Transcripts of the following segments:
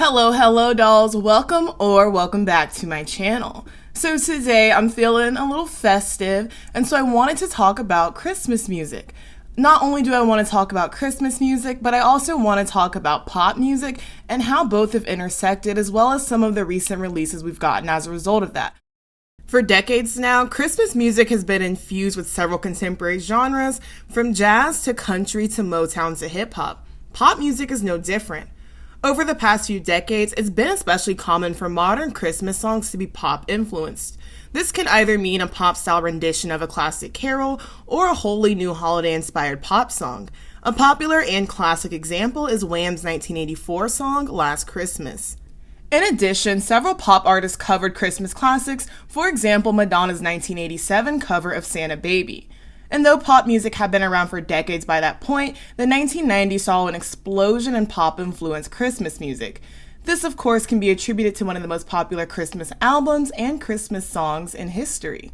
Hello dolls, welcome back to my channel. So today I'm feeling a little festive, and so I wanted to talk about Christmas music. Not only do I want to talk about Christmas music, but I also want to talk about pop music and how both have intersected, as well as some of the recent releases we've gotten as a result of that. For decades now, Christmas music has been infused with several contemporary genres, from jazz to country to Motown to hip-hop. Pop music is no different. Over the past few decades, it's been especially common for modern Christmas songs to be pop-influenced. This can either mean a pop-style rendition of a classic carol or a wholly new holiday-inspired pop song. A popular and classic example is Wham's 1984 song, Last Christmas. In addition, several pop artists covered Christmas classics, for example, Madonna's 1987 cover of Santa Baby. And though pop music had been around for decades by that point, the 1990s saw an explosion in pop-influenced Christmas music. This, of course, can be attributed to one of the most popular Christmas albums and Christmas songs in history.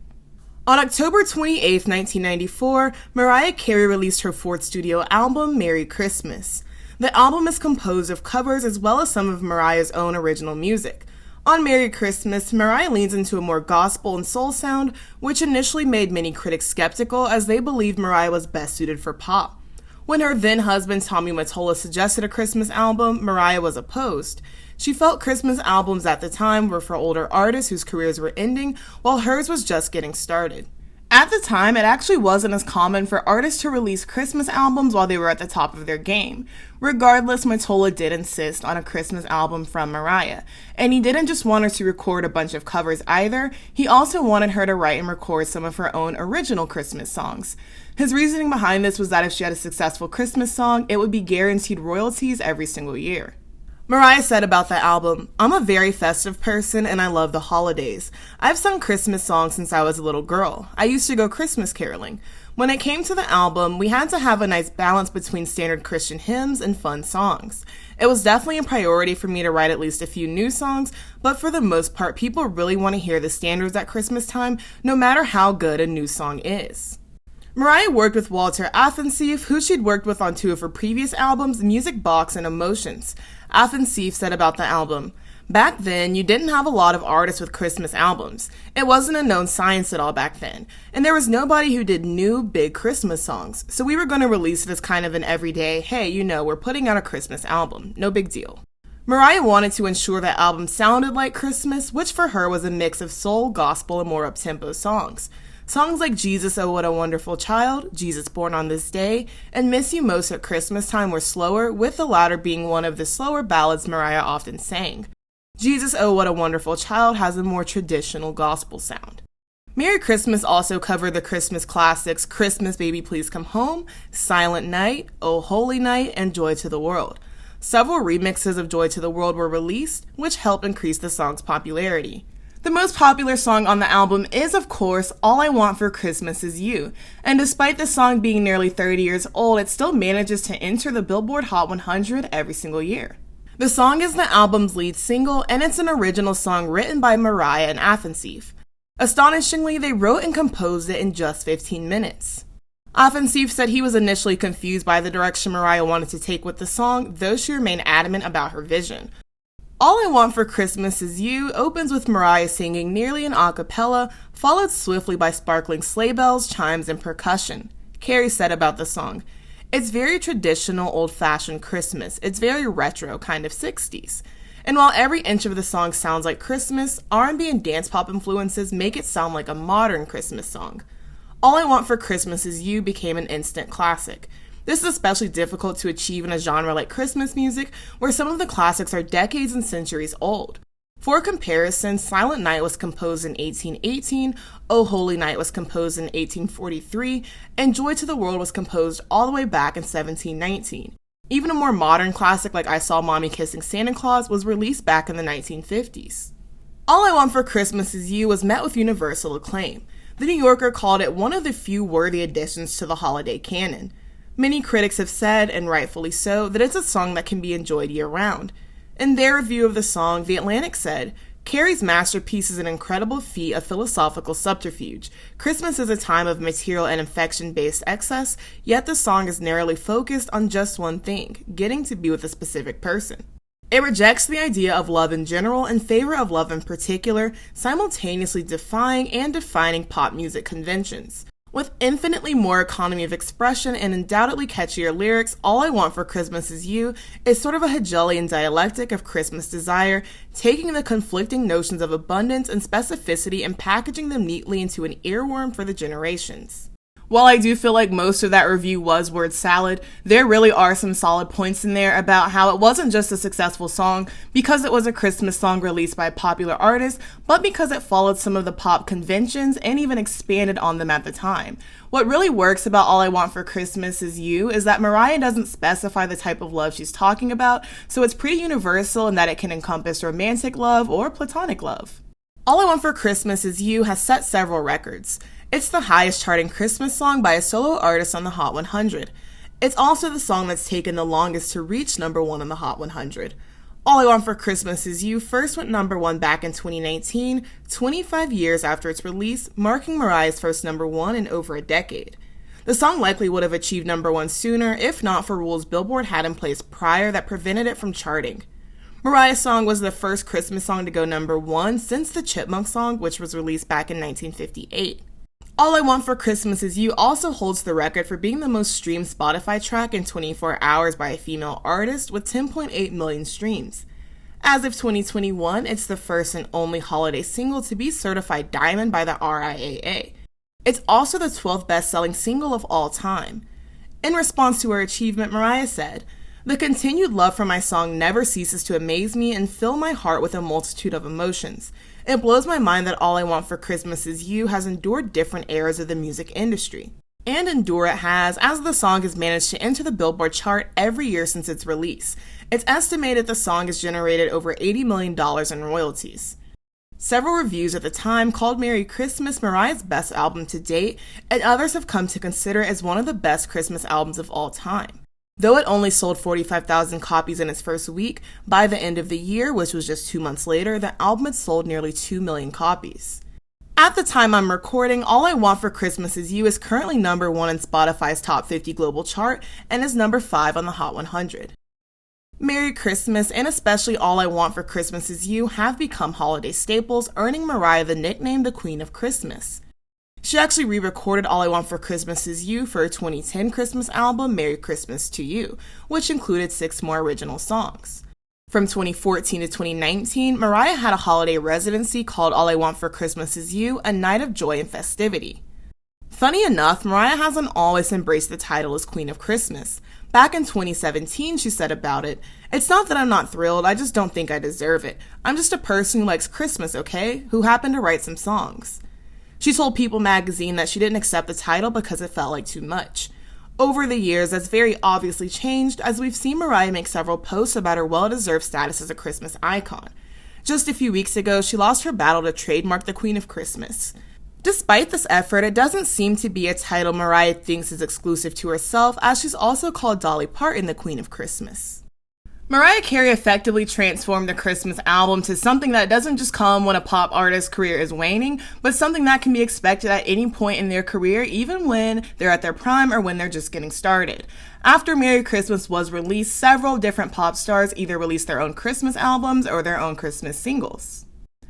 On October 28, 1994, Mariah Carey released her fourth studio album, Merry Christmas. The album is composed of covers as well as some of Mariah's own original music. On Merry Christmas, Mariah leans into a more gospel and soul sound, which initially made many critics skeptical as they believed Mariah was best suited for pop. When her then-husband Tommy Mottola suggested a Christmas album, Mariah was opposed. She felt Christmas albums at the time were for older artists whose careers were ending, while hers was just getting started. At the time, it actually wasn't as common for artists to release Christmas albums while they were at the top of their game. Regardless, Mottola did insist on a Christmas album from Mariah, and he didn't just want her to record a bunch of covers either, he also wanted her to write and record some of her own original Christmas songs. His reasoning behind this was that if she had a successful Christmas song, it would be guaranteed royalties every single year. Mariah said about the album, "I'm a very festive person and I love the holidays. I've sung Christmas songs since I was a little girl. I used to go Christmas caroling. When it came to the album, we had to have a nice balance between standard Christian hymns and fun songs. It was definitely a priority for me to write at least a few new songs, but for the most part, people really want to hear the standards at Christmas time, no matter how good a new song is." Mariah worked with Walter Afanasieff, who she'd worked with on two of her previous albums, Music Box and Emotions. Afanasieff said about the album, "Back then, you didn't have a lot of artists with Christmas albums. It wasn't a known science at all back then, and there was nobody who did new, big Christmas songs, so we were going to release it as kind of an everyday, hey, we're putting out a Christmas album, no big deal." Mariah wanted to ensure that album sounded like Christmas, which for her was a mix of soul, gospel, and more up-tempo songs. Songs like Jesus, Oh What a Wonderful Child, Jesus Born on This Day, and Miss You Most at Christmas Time were slower, with the latter being one of the slower ballads Mariah often sang. Jesus, Oh What a Wonderful Child has a more traditional gospel sound. Merry Christmas also covered the Christmas classics Christmas Baby Please Come Home, Silent Night, Oh Holy Night, and Joy to the World. Several remixes of Joy to the World were released, which helped increase the song's popularity. The most popular song on the album is, of course, All I Want for Christmas Is You, and despite the song being nearly 30 years old, it still manages to enter the Billboard Hot 100 every single year. The song is the album's lead single, and it's an original song written by Mariah and Afanasieff. Astonishingly, they wrote and composed it in just 15 minutes. Afanasieff said he was initially confused by the direction Mariah wanted to take with the song, though she remained adamant about her vision. All I Want for Christmas Is You opens with Mariah singing nearly an a cappella, followed swiftly by sparkling sleigh bells, chimes, and percussion. Carey said about the song, "It's very traditional, old-fashioned Christmas. It's very retro, kind of 60s. And while every inch of the song sounds like Christmas, R&B and dance pop influences make it sound like a modern Christmas song. All I Want for Christmas Is You became an instant classic. This is especially difficult to achieve in a genre like Christmas music, where some of the classics are decades and centuries old. For comparison, Silent Night was composed in 1818, Oh Holy Night was composed in 1843, and Joy to the World was composed all the way back in 1719. Even a more modern classic like I Saw Mommy Kissing Santa Claus was released back in the 1950s. All I Want for Christmas Is You was met with universal acclaim. The New Yorker called it one of the few worthy additions to the holiday canon. Many critics have said, and rightfully so, that it's a song that can be enjoyed year-round. In their review of the song, The Atlantic said, "Carey's masterpiece is an incredible feat of philosophical subterfuge. Christmas is a time of material and affection-based excess, yet the song is narrowly focused on just one thing, getting to be with a specific person." It rejects the idea of love in general in favor of love in particular, simultaneously defying and defining pop music conventions. With infinitely more economy of expression and undoubtedly catchier lyrics, All I Want for Christmas Is You is sort of a Hegelian dialectic of Christmas desire, taking the conflicting notions of abundance and specificity and packaging them neatly into an earworm for the generations. While I do feel like most of that review was word salad, there really are some solid points in there about how it wasn't just a successful song because it was a Christmas song released by a popular artist, but because it followed some of the pop conventions and even expanded on them at the time. What really works about All I Want for Christmas Is You is that Mariah doesn't specify the type of love she's talking about, so it's pretty universal in that it can encompass romantic love or platonic love. All I Want for Christmas Is You has set several records. It's the highest charting Christmas song by a solo artist on the Hot 100. It's also the song that's taken the longest to reach number 1 on the Hot 100. All I Want for Christmas Is You first went number 1 back in 2019, 25 years after its release, marking Mariah's first number 1 in over a decade. The song likely would have achieved number 1 sooner if not for rules Billboard had in place prior that prevented it from charting. Mariah's song was the first Christmas song to go number 1 since the Chipmunk song, which was released back in 1958. All I Want for Christmas Is You also holds the record for being the most streamed Spotify track in 24 hours by a female artist with 10.8 million streams. As of 2021, it's the first and only holiday single to be certified diamond by the RIAA. It's also the 12th best-selling single of all time. In response to her achievement, Mariah said, "The continued love for my song never ceases to amaze me and fill my heart with a multitude of emotions. It blows my mind that All I Want for Christmas Is You has endured different eras of the music industry. And endure it has, as the song has managed to enter the Billboard chart every year since its release. It's estimated the song has generated over $80 million in royalties." Several reviews at the time called Merry Christmas Mariah's best album to date, and others have come to consider it as one of the best Christmas albums of all time. Though it only sold 45,000 copies in its first week, by the end of the year, which was just 2 months later, the album had sold nearly 2 million copies. At the time I'm recording, All I Want for Christmas Is You is currently number 1 in Spotify's Top 50 global chart and is number 5 on the Hot 100. Merry Christmas and especially All I Want for Christmas Is You have become holiday staples, earning Mariah the nickname the Queen of Christmas. She actually re-recorded All I Want for Christmas Is You for her 2010 Christmas album, Merry Christmas to You, which included 6 more original songs. From 2014 to 2019, Mariah had a holiday residency called All I Want for Christmas Is You, a night of joy and festivity. Funny enough, Mariah hasn't always embraced the title as Queen of Christmas. Back in 2017, she said about it, "It's not that I'm not thrilled, I just don't think I deserve it. I'm just a person who likes Christmas, okay? Who happened to write some songs." She told People magazine that she didn't accept the title because it felt like too much. Over the years, that's very obviously changed as we've seen Mariah make several posts about her well-deserved status as a Christmas icon. Just a few weeks ago, she lost her battle to trademark the Queen of Christmas. Despite this effort, it doesn't seem to be a title Mariah thinks is exclusive to herself, as she's also called Dolly Parton the Queen of Christmas. Mariah Carey effectively transformed the Christmas album to something that doesn't just come when a pop artist's career is waning, but something that can be expected at any point in their career, even when they're at their prime or when they're just getting started. After Merry Christmas was released, several different pop stars either released their own Christmas albums or their own Christmas singles.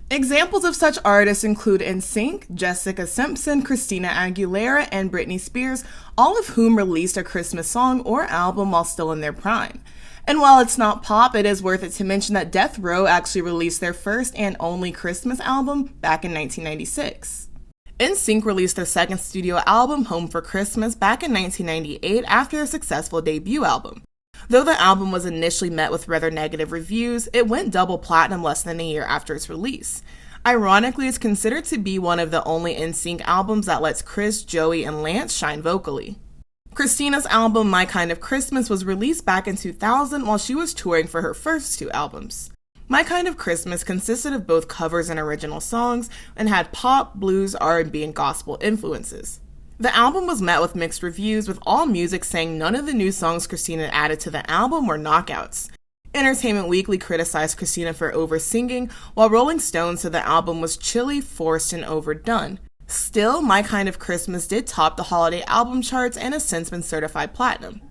Examples of such artists include NSYNC, Jessica Simpson, Christina Aguilera, and Britney Spears, all of whom released a Christmas song or album while still in their prime. And while it's not pop, it is worth it to mention that Death Row actually released their first and only Christmas album back in 1996. NSYNC released their second studio album, Home for Christmas, back in 1998 after their successful debut album. Though the album was initially met with rather negative reviews, it went double platinum less than a year after its release. Ironically, it's considered to be one of the only NSYNC albums that lets Chris, Joey, and Lance shine vocally. Christina's album, My Kind of Christmas, was released back in 2000 while she was touring for her first 2 albums. My Kind of Christmas consisted of both covers and original songs and had pop, blues, R&B, and gospel influences. The album was met with mixed reviews, with AllMusic saying none of the new songs Christina added to the album were knockouts. Entertainment Weekly criticized Christina for over-singing, while Rolling Stone said the album was chilly, forced, and overdone. Still, My Kind of Christmas did top the holiday album charts and has since been certified platinum.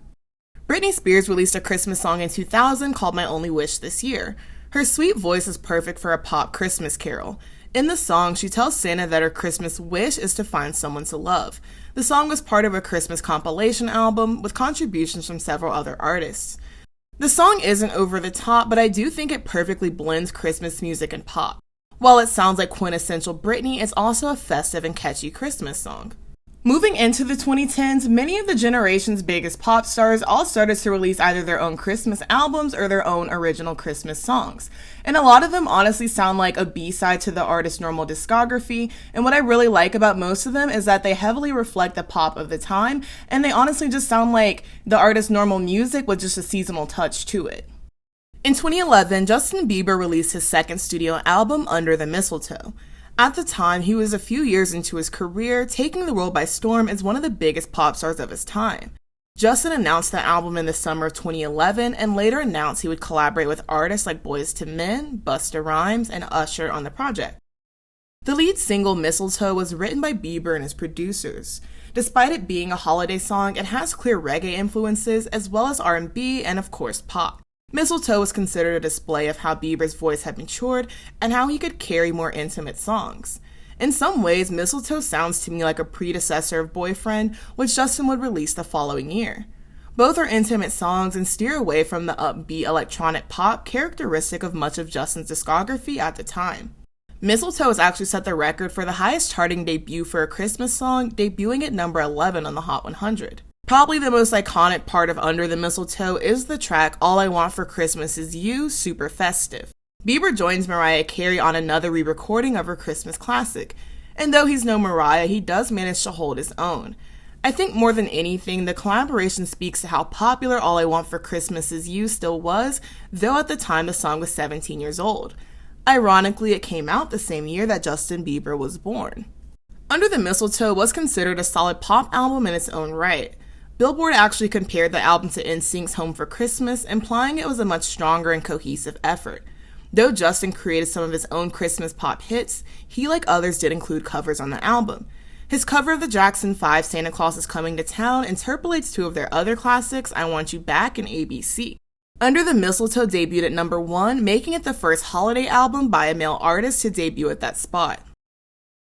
Britney Spears released a Christmas song in 2000 called My Only Wish this year. Her sweet voice is perfect for a pop Christmas carol. In the song, she tells Santa that her Christmas wish is to find someone to love. The song was part of a Christmas compilation album with contributions from several other artists. The song isn't over the top, but I do think it perfectly blends Christmas music and pop. While it sounds like quintessential Britney, it's also a festive and catchy Christmas song. Moving into the 2010s, many of the generation's biggest pop stars all started to release either their own Christmas albums or their own original Christmas songs. And a lot of them honestly sound like a B-side to the artist's normal discography, and what I really like about most of them is that they heavily reflect the pop of the time, and they honestly just sound like the artist's normal music with just a seasonal touch to it. In 2011, Justin Bieber released his second studio album, Under the Mistletoe. At the time, he was a few years into his career, taking the world by storm as one of the biggest pop stars of his time. Justin announced the album in the summer of 2011 and later announced he would collaborate with artists like Boyz II Men, Busta Rhymes, and Usher on the project. The lead single, Mistletoe, was written by Bieber and his producers. Despite it being a holiday song, it has clear reggae influences as well as R&B and, of course, pop. Mistletoe was considered a display of how Bieber's voice had matured and how he could carry more intimate songs. In some ways, Mistletoe sounds to me like a predecessor of Boyfriend, which Justin would release the following year. Both are intimate songs and steer away from the upbeat electronic pop characteristic of much of Justin's discography at the time. Mistletoe has actually set the record for the highest charting debut for a Christmas song, debuting at number 11 on the Hot 100. Probably the most iconic part of Under the Mistletoe is the track All I Want for Christmas Is You, super festive. Bieber joins Mariah Carey on another re-recording of her Christmas classic, and though he's no Mariah, he does manage to hold his own. I think more than anything, the collaboration speaks to how popular All I Want for Christmas Is You still was, though at the time the song was 17 years old. Ironically, it came out the same year that Justin Bieber was born. Under the Mistletoe was considered a solid pop album in its own right. Billboard actually compared the album to NSYNC's Home for Christmas, implying it was a much stronger and cohesive effort. Though Justin created some of his own Christmas pop hits, he, like others, did include covers on the album. His cover of the Jackson 5 Santa Claus is Coming to Town interpolates two of their other classics, I Want You Back and ABC. Under the Mistletoe debuted at number 1, making it the first holiday album by a male artist to debut at that spot.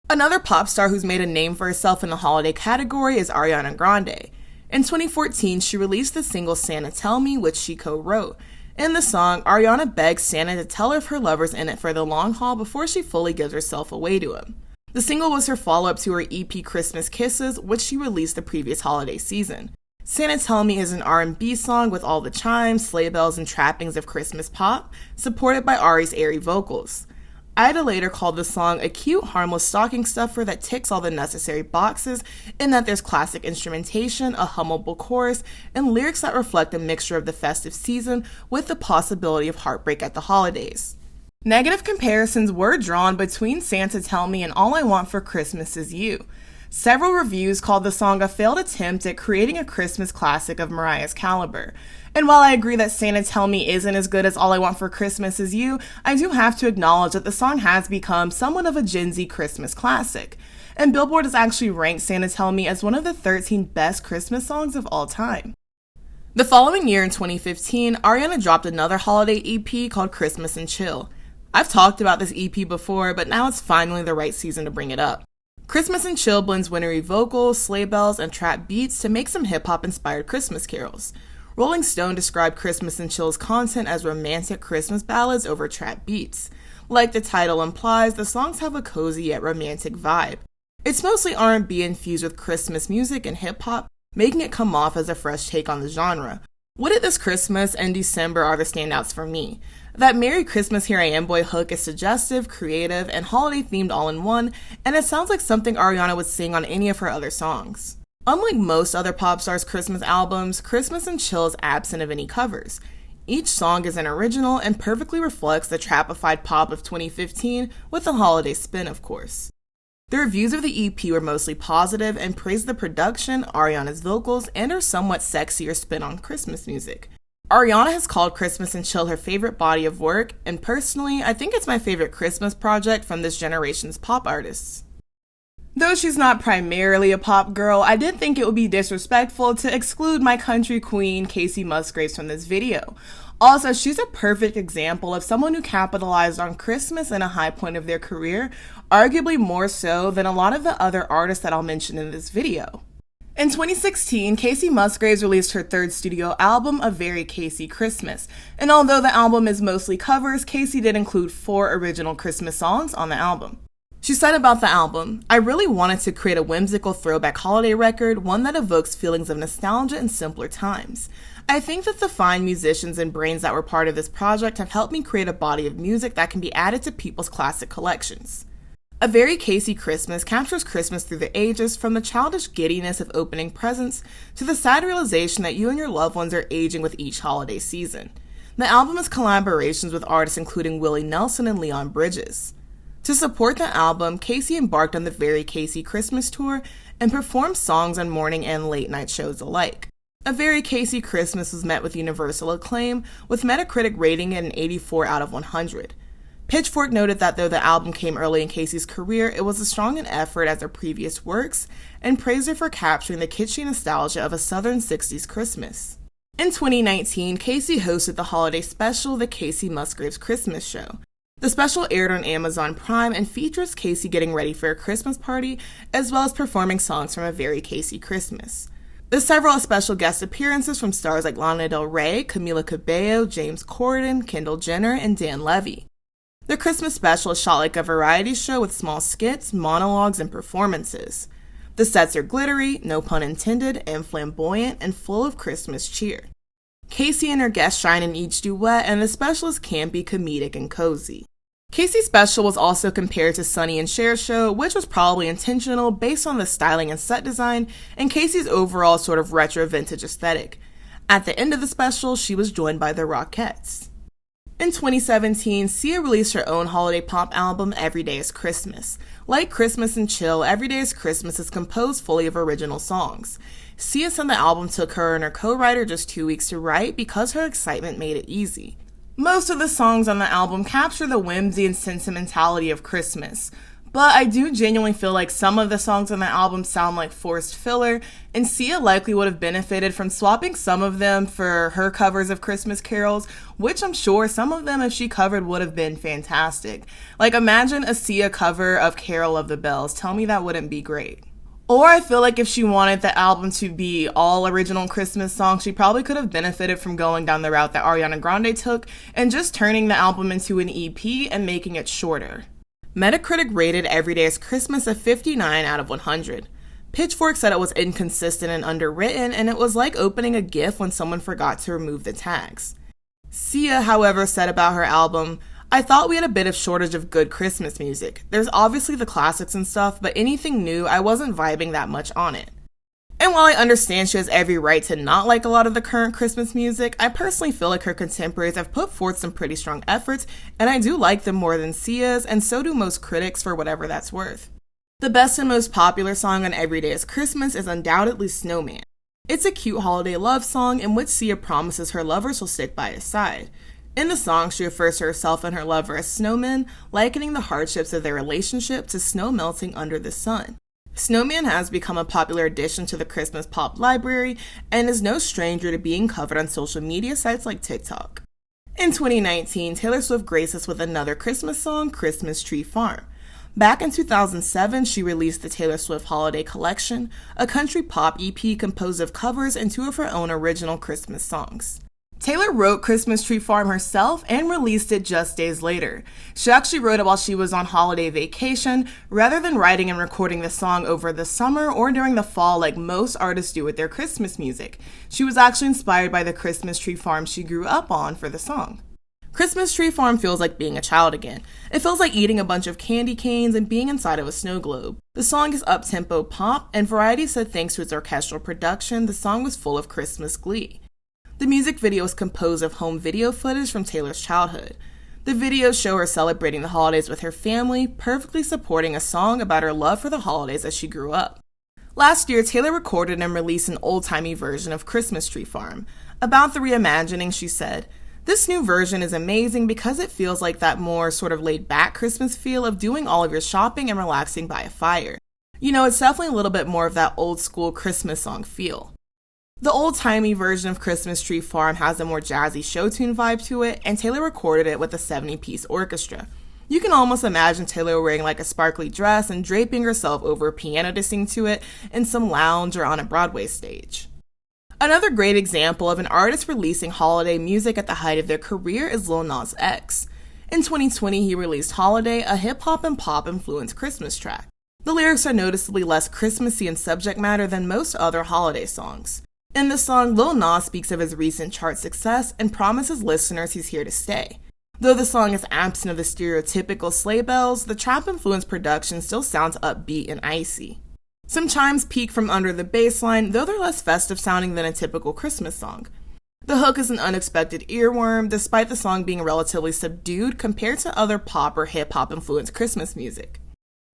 Another pop star who's made a name for herself in the holiday category is Ariana Grande. In 2014, she released the single Santa Tell Me, which she co-wrote. In the song, Ariana begs Santa to tell her if her lover's in it for the long haul before she fully gives herself away to him. The single was her follow-up to her EP Christmas Kisses, which she released the previous holiday season. Santa Tell Me is an R&B song with all the chimes, sleigh bells, and trappings of Christmas pop, supported by Ari's airy vocals. Ida later called the song a cute, harmless stocking stuffer that ticks all the necessary boxes in that there's classic instrumentation, a hummable chorus, and lyrics that reflect a mixture of the festive season with the possibility of heartbreak at the holidays. Negative comparisons were drawn between Santa Tell Me and All I Want for Christmas Is You. Several reviews called the song a failed attempt at creating a Christmas classic of Mariah's caliber. And while I agree that Santa Tell Me isn't as good as All I Want for Christmas Is You, I do have to acknowledge that the song has become somewhat of a Gen Z Christmas classic. And Billboard has actually ranked Santa Tell Me as one of the 13 best Christmas songs of all time. The following year in 2015, Ariana dropped another holiday EP called Chrsitmas and Chill. I've talked about this EP before, but now it's finally the right season to bring it up. Chrsitmas and Chill blends wintry vocals, sleigh bells, and trap beats to make some hip-hop inspired Christmas carols. Rolling Stone described Chrsitmas and Chill's content as romantic Christmas ballads over trap beats. Like the title implies, the songs have a cozy yet romantic vibe. It's mostly R&B infused with Christmas music and hip-hop, making it come off as a fresh take on the genre. What It This Christmas and December are the standouts for me. That Merry Christmas Here I Am Boy hook is suggestive, creative, and holiday-themed all in one, and it sounds like something Ariana would sing on any of her other songs. Unlike most other pop stars' Christmas albums, Chrsitmas and Chill is absent of any covers. Each song is an original and perfectly reflects the trapified pop of 2015 with a holiday spin, of course. The reviews of the EP were mostly positive and praised the production, Ariana's vocals, and her somewhat sexier spin on Christmas music. Ariana has called Chrsitmas and Chill her favorite body of work, and personally, I think it's my favorite Christmas project from this generation's pop artists. Though she's not primarily a pop girl, I did think it would be disrespectful to exclude my country queen, Kacey Musgraves, from this video. Also, she's a perfect example of someone who capitalized on Christmas in a high point of their career, arguably more so than a lot of the other artists that I'll mention in this video. In 2016, Kacey Musgraves released her third studio album, A Very Kacey Christmas, and although the album is mostly covers, Kacey did include 4 original Christmas songs on the album. She said about the album, "I really wanted to create a whimsical throwback holiday record, one that evokes feelings of nostalgia and simpler times. I think that the fine musicians and brains that were part of this project have helped me create a body of music that can be added to people's classic collections." A Very Kacey Christmas captures Christmas through the ages, from the childish giddiness of opening presents to the sad realization that you and your loved ones are aging with each holiday season. The album is collaborations with artists including Willie Nelson and Leon Bridges. To support the album, Kacey embarked on the Very Kacey Christmas tour and performed songs on morning and late night shows alike. A Very Kacey Christmas was met with universal acclaim, with Metacritic rating at an 84 out of 100. Pitchfork noted that though the album came early in Kacey's career, it was as strong an effort as her previous works, and praised her for capturing the kitschy nostalgia of a Southern 60s Christmas. In 2019, Kacey hosted the holiday special, The Kacey Musgraves Christmas Show. The special aired on Amazon Prime and features Kacey getting ready for a Christmas party, as well as performing songs from A Very Kacey Christmas. There's several special guest appearances from stars like Lana Del Rey, Camila Cabello, James Corden, Kendall Jenner, and Dan Levy. The Christmas special is shot like a variety show with small skits, monologues, and performances. The sets are glittery, no pun intended, and flamboyant, and full of Christmas cheer. Kacey and her guests shine in each duet, and the special is campy, comedic, and cozy. Kacey's special was also compared to Sonny and Cher's show, which was probably intentional based on the styling and set design, and Kacey's overall sort of retro vintage aesthetic. At the end of the special, she was joined by the Rockettes. In 2017, Sia released her own holiday pop album, Every Day is Christmas. Like Chrsitmas and Chill, Every Day is Christmas is composed fully of original songs. Sia said the album took her and her co-writer just 2 weeks to write because her excitement made it easy. Most of the songs on the album capture the whimsy and sentimentality of Christmas, but I do genuinely feel like some of the songs on the album sound like forced filler, and Sia likely would have benefited from swapping some of them for her covers of Christmas carols, which I'm sure some of them, if she covered, would have been fantastic. Like, imagine a Sia cover of Carol of the Bells. Tell me that wouldn't be great. Or I feel like if she wanted the album to be all original Christmas songs, she probably could have benefited from going down the route that Ariana Grande took and just turning the album into an EP and making it shorter. Metacritic rated Every Day is Christmas a 59 out of 100. Pitchfork said it was inconsistent and underwritten, and it was like opening a GIF when someone forgot to remove the tags. Sia, however, said about her album, "I thought we had a bit of shortage of good Christmas music. There's obviously the classics and stuff, but anything new, I wasn't vibing that much on it." And while I understand she has every right to not like a lot of the current Christmas music, I personally feel like her contemporaries have put forth some pretty strong efforts, and I do like them more than Sia's, and so do most critics for whatever that's worth. The best and most popular song on Every Day is Christmas is undoubtedly Snowman. It's a cute holiday love song in which Sia promises her lovers will stick by his side. In the song, she refers to herself and her lover as snowmen, likening the hardships of their relationship to snow melting under the sun. Snowman has become a popular addition to the Christmas pop library and is no stranger to being covered on social media sites like TikTok. In 2019, Taylor Swift graced us with another Christmas song, Christmas Tree Farm. Back in 2007, she released the Taylor Swift Holiday Collection, a country pop EP composed of covers and 2 of her own original Christmas songs. Taylor wrote Christmas Tree Farm herself and released it just days later. She actually wrote it while she was on holiday vacation, rather than writing and recording the song over the summer or during the fall like most artists do with their Christmas music. She was actually inspired by the Christmas Tree Farm she grew up on for the song. Christmas Tree Farm feels like being a child again. It feels like eating a bunch of candy canes and being inside of a snow globe. The song is up-tempo pop, and Variety said thanks to its orchestral production, the song was full of Christmas glee. The music video is composed of home video footage from Taylor's childhood. The videos show her celebrating the holidays with her family, perfectly supporting a song about her love for the holidays as she grew up. Last year, Taylor recorded and released an old-timey version of Christmas Tree Farm. About the reimagining, she said, "This new version is amazing because it feels like that more sort of laid-back Christmas feel of doing all of your shopping and relaxing by a fire. It's definitely a little bit more of that old school Christmas song feel. The old-timey version of Christmas Tree Farm has a more jazzy show tune vibe to it, and Taylor recorded it with a 70-piece orchestra. You can almost imagine Taylor wearing like a sparkly dress and draping herself over a piano to sing to it in some lounge or on a Broadway stage. Another great example of an artist releasing holiday music at the height of their career is Lil Nas X. In 2020, he released Holiday, a hip-hop and pop-influenced Christmas track. The lyrics are noticeably less Christmassy in subject matter than most other holiday songs. In the song, Lil Nas speaks of his recent chart success and promises listeners he's here to stay. Though the song is absent of the stereotypical sleigh bells, the trap-influenced production still sounds upbeat and icy. Some chimes peek from under the bass line, though they're less festive sounding than a typical Christmas song. The hook is an unexpected earworm, despite the song being relatively subdued compared to other pop or hip-hop influenced Christmas music.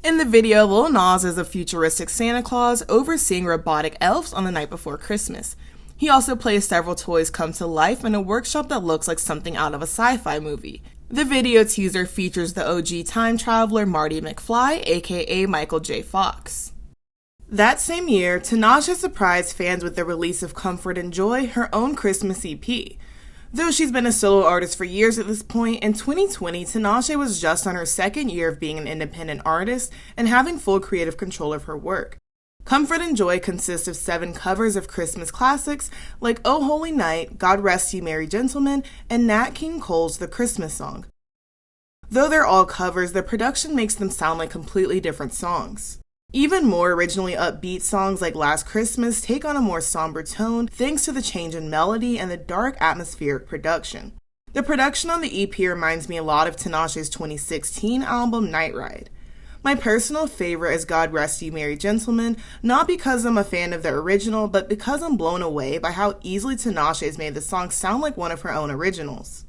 In the video, Lil Nas is a futuristic Santa Claus overseeing robotic elves on the night before Christmas. He also plays several toys come to life in a workshop that looks like something out of a sci-fi movie. The video teaser features the OG time traveler Marty McFly, aka Michael J. Fox. That same year, Tinashe surprised fans with the release of Comfort and Joy, her own Christmas EP. Though she's been a solo artist for years at this point, in 2020, Tinashe was just on her second year of being an independent artist and having full creative control of her work. Comfort and Joy consists of 7 covers of Christmas classics like Oh Holy Night, God Rest Ye Merry Gentlemen, and Nat King Cole's The Christmas Song. Though they're all covers, the production makes them sound like completely different songs. Even more originally upbeat songs like Last Christmas take on a more somber tone thanks to the change in melody and the dark atmospheric production. The production on the EP reminds me a lot of Tinashe's 2016 album Night Ride. My personal favorite is God Rest Ye Merry Gentlemen, not because I'm a fan of the original, but because I'm blown away by how easily Tinashe has made the song sound like one of her own originals.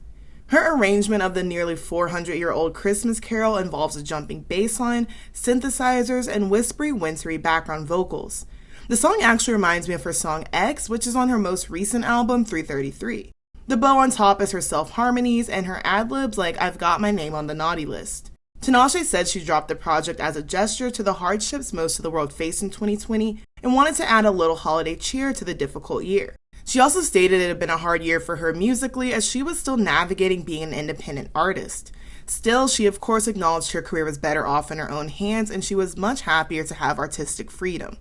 Her arrangement of the nearly 400-year-old Christmas carol involves a jumping bass line, synthesizers, and whispery, wintry background vocals. The song actually reminds me of her song X, which is on her most recent album, 333. The bow on top is her self-harmonies and her ad-libs like I've got my name on the naughty list. Tinashe said she dropped the project as a gesture to the hardships most of the world faced in 2020 and wanted to add a little holiday cheer to the difficult year. She also stated it had been a hard year for her musically as she was still navigating being an independent artist. Still, she of course acknowledged her career was better off in her own hands and she was much happier to have artistic freedom.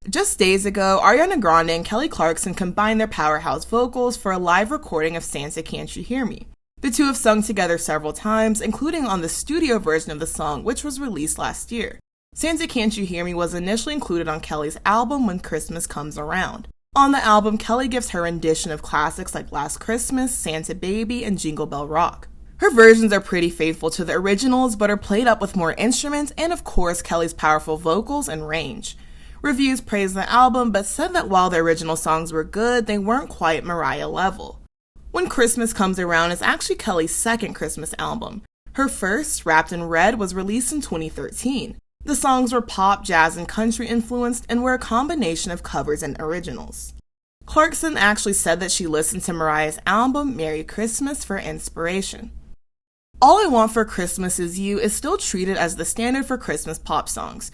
Just days ago, Ariana Grande and Kelly Clarkson combined their powerhouse vocals for a live recording of Santa Can't You Hear Me. The two have sung together several times, including on the studio version of the song, which was released last year. Santa Can't You Hear Me was initially included on Kelly's album When Christmas Comes Around. On the album, Kelly gives her rendition of classics like Last Christmas, Santa Baby, and Jingle Bell Rock. Her versions are pretty faithful to the originals, but are played up with more instruments and, of course, Kelly's powerful vocals and range. Reviews praised the album, but said that while the original songs were good, they weren't quite Mariah level. When Christmas Comes Around is actually Kelly's second Christmas album. Her first, Wrapped in Red, was released in 2013. The songs were pop, jazz, and country influenced and were a combination of covers and originals. Clarkson actually said that she listened to Mariah's album, Merry Christmas, for inspiration. All I Want for Christmas Is You is still treated as the standard for Christmas pop songs.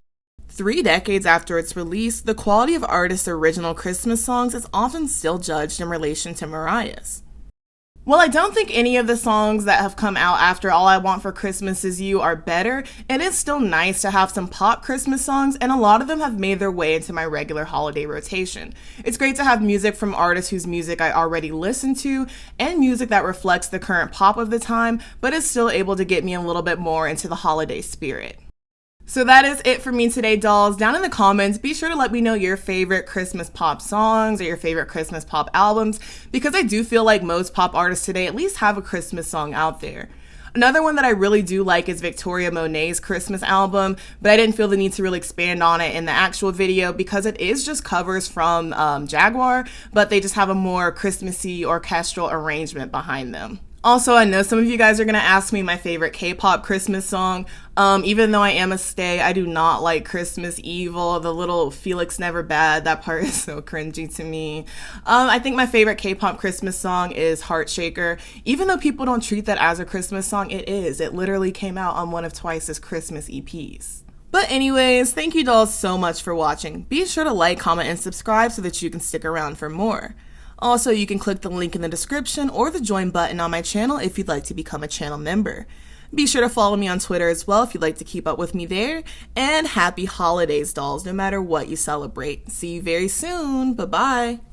3 decades after its release, the quality of artists' original Christmas songs is often still judged in relation to Mariah's. While I don't think any of the songs that have come out after All I Want for Christmas Is You are better, it is still nice to have some pop Christmas songs, and a lot of them have made their way into my regular holiday rotation. It's great to have music from artists whose music I already listen to, and music that reflects the current pop of the time, but is still able to get me a little bit more into the holiday spirit. So that is it for me today, dolls. Down in the comments, be sure to let me know your favorite Christmas pop songs or your favorite Christmas pop albums, because I do feel like most pop artists today at least have a Christmas song out there. Another one that I really do like is Victoria Monet's Christmas album, but I didn't feel the need to really expand on it in the actual video because it is just covers from Jaguar, but they just have a more Christmassy orchestral arrangement behind them. Also, I know some of you guys are going to ask me my favorite K-pop Christmas song. Even though I am a stay, I do not like Christmas Evil, the little Felix Never Bad. That part is so cringy to me. I think my favorite K-pop Christmas song is Heart Shaker. Even though people don't treat that as a Christmas song, it is. It literally came out on one of Twice's Christmas EPs. But anyways, thank you dolls so much for watching. Be sure to like, comment, and subscribe so that you can stick around for more. Also, you can click the link in the description or the join button on my channel if you'd like to become a channel member. Be sure to follow me on Twitter as well if you'd like to keep up with me there. And happy holidays, dolls, no matter what you celebrate. See you very soon. Bye-bye.